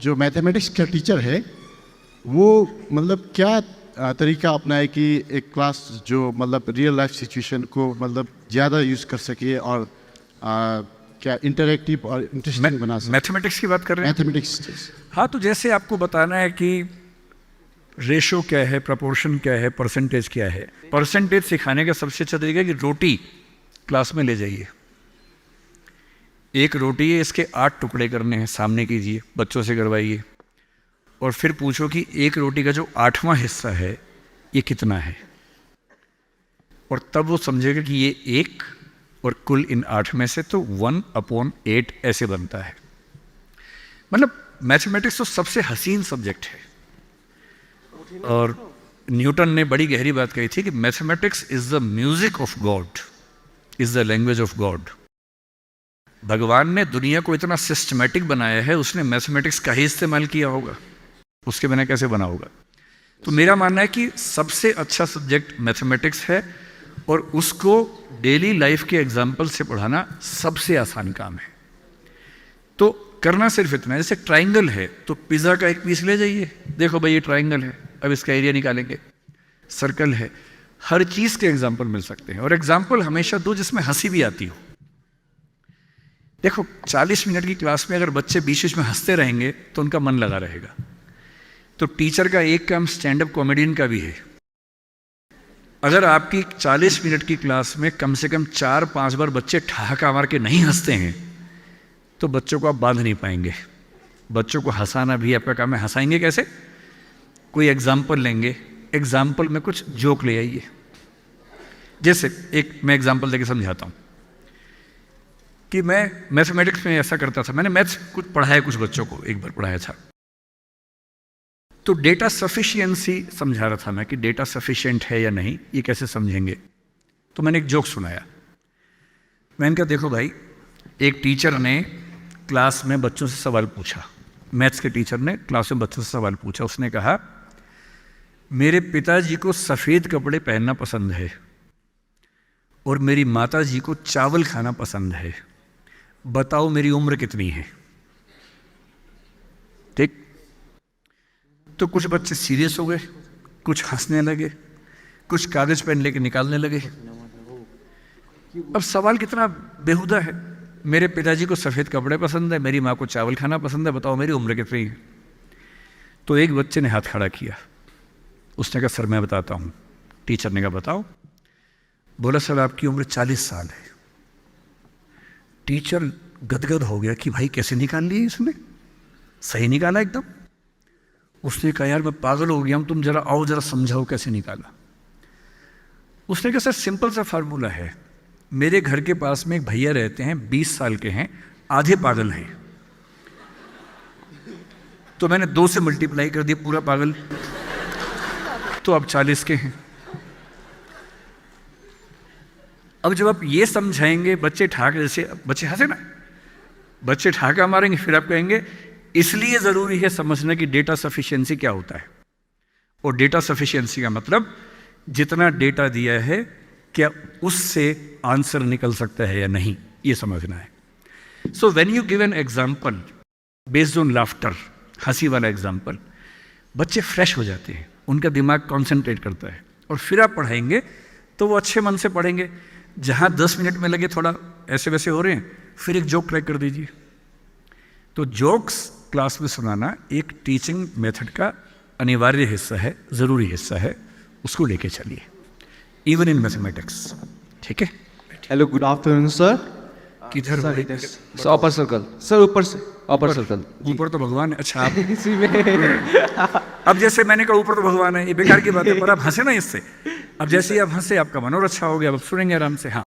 जो मैथमेटिक्स का टीचर है वो मतलब क्या तरीका अपनाए कि एक क्लास जो मतलब रियल लाइफ सिचुएशन को मतलब ज़्यादा यूज़ कर सके और क्या इंटरेक्टिव और इंटरेस्टिंग बना सके। मैथमेटिक्स की बात कर रहे हैं? मैथमेटिक्स। हाँ, तो जैसे आपको बताना है कि रेशो क्या है, प्रपोर्शन क्या है, परसेंटेज क्या है। परसेंटेज सिखाने का सबसे अच्छा तरीका है कि रोटी क्लास में ले जाइए। एक रोटी है, इसके 8 टुकड़े करने हैं, सामने कीजिए, बच्चों से करवाइए और फिर पूछो कि एक रोटी का जो 8वां हिस्सा है ये कितना है, और तब वो समझेगा कि ये 1 और कुल इन 8 में से तो 1/8 ऐसे बनता है। मतलब मैथमेटिक्स तो सबसे हसीन सब्जेक्ट है। और न्यूटन ने बड़ी गहरी बात कही थी कि mathematics is the music of God, is the language of God. भगवान ने दुनिया को इतना सिस्टमैटिक बनाया है, उसने मैथमेटिक्स का ही इस्तेमाल किया होगा, उसके बिना कैसे बना होगा। तो मेरा मानना है कि सबसे अच्छा सब्जेक्ट मैथमेटिक्स है और उसको डेली लाइफ के एग्जाम्पल से पढ़ाना सबसे आसान काम है। तो करना सिर्फ इतना है, जैसे ट्राइंगल है तो पिज़्ज़ा का एक पीस ले जाइए, देखो भाई ये ट्राइंगल है, अब इसका एरिया निकालेंगे। सर्कल है, हर चीज़ के एग्जाम्पल मिल सकते हैं, और एग्जाम्पल हमेशा दो जिसमें हंसी भी आती हो। देखो 40 मिनट की क्लास में अगर बच्चे बीच बीच में हंसते रहेंगे तो उनका मन लगा रहेगा। तो टीचर का एक काम स्टैंड अप कॉमेडियन का भी है। अगर आपकी 40 मिनट की क्लास में कम से कम 4-5 बार बच्चे ठहाका मार के नहीं हंसते हैं तो बच्चों को आप बांध नहीं पाएंगे। बच्चों को हंसाना भी आपका काम है। हंसाएंगे कैसे? कोई एग्जाम्पल लेंगे, एग्जाम्पल में कुछ जोक ले आइए। जैसे एक मैं एग्जाम्पल देके समझाता हूँ कि मैं मैथमेटिक्स में ऐसा करता था। मैंने मैथ्स कुछ पढ़ाया, कुछ बच्चों को एक बार पढ़ाया था। तो डेटा सफिशिएंसी समझा रहा था मैं कि डेटा सफिशिएंट है या नहीं, ये कैसे समझेंगे। तो मैंने एक जोक सुनाया। मैंने कहा देखो भाई, एक टीचर ने क्लास में बच्चों से सवाल पूछा। मैथ्स के टीचर ने क्लास में बच्चों से सवाल पूछा। उसने कहा मेरे पिताजी को सफ़ेद कपड़े पहनना पसंद है और मेरी माताजी को चावल खाना पसंद है, बताओ मेरी उम्र कितनी है। ठीक। तो कुछ बच्चे सीरियस हो गए, कुछ हंसने लगे, कुछ कागज पेन लेके निकालने लगे। अब सवाल कितना बेहुदा है। मेरे पिताजी को सफ़ेद कपड़े पसंद है, मेरी माँ को चावल खाना पसंद है, बताओ मेरी उम्र कितनी है। तो एक बच्चे ने हाथ खड़ा किया। उसने कहा सर मैं बताता हूँ। टीचर ने कहा बताओ। बोला सर आपकी उम्र 40 साल है। टीचर गदगद हो गया कि भाई कैसे निकाल लिए इसने, सही निकाला एकदम। उसने कहा यार मैं पागल हो गया हूँ, तुम जरा आओ जरा समझाओ कैसे निकाला। उसने कहा सर सिंपल सा फार्मूला है, मेरे घर के पास में एक भैया रहते हैं, 20 साल के हैं, आधे पागल हैं, तो मैंने 2 से मल्टीप्लाई कर दिया, पूरा पागल, तो अब 40 के हैं। अब जब आप ये समझाएंगे, बच्चे ठाक, जैसे बच्चे हंसे ना, बच्चे ठाका मारेंगे, फिर आप कहेंगे इसलिए ज़रूरी है समझना कि डेटा सफिशिएंसी क्या होता है। और डेटा सफिशिएंसी का मतलब जितना डेटा दिया है क्या उससे आंसर निकल सकता है या नहीं, ये समझना है। So when you give an example based on laughter, हंसी वाला एग्जाम्पल, बच्चे फ्रेश हो जाते हैं, उनका दिमाग कॉन्सेंट्रेट करता है, और फिर आप पढ़ाएंगे तो वो अच्छे मन से पढ़ेंगे। जहाँ 10 मिनट में लगे थोड़ा ऐसे वैसे हो रहे हैं, फिर एक जोक ट्राई कर दीजिए। तो जोक्स क्लास में सुनाना एक टीचिंग मेथड का अनिवार्य हिस्सा है, ज़रूरी हिस्सा है, उसको लेके चलिए, इवन इन मैथमेटिक्स। ठीक है। Hello good afternoon sir. किधर? सर अपर सर्कल सर, ऊपर से अपर सर्कल। ऊपर तो भगवान है। अच्छा आप इसी में अब जैसे मैंने कहा ऊपर तो भगवान है, ये बेकार की बात है, पर आप हंसे ना इससे। अब जैसे ही आप हंसे आपका मन और अच्छा हो गया, अब सुनेंगे आराम से। हाँ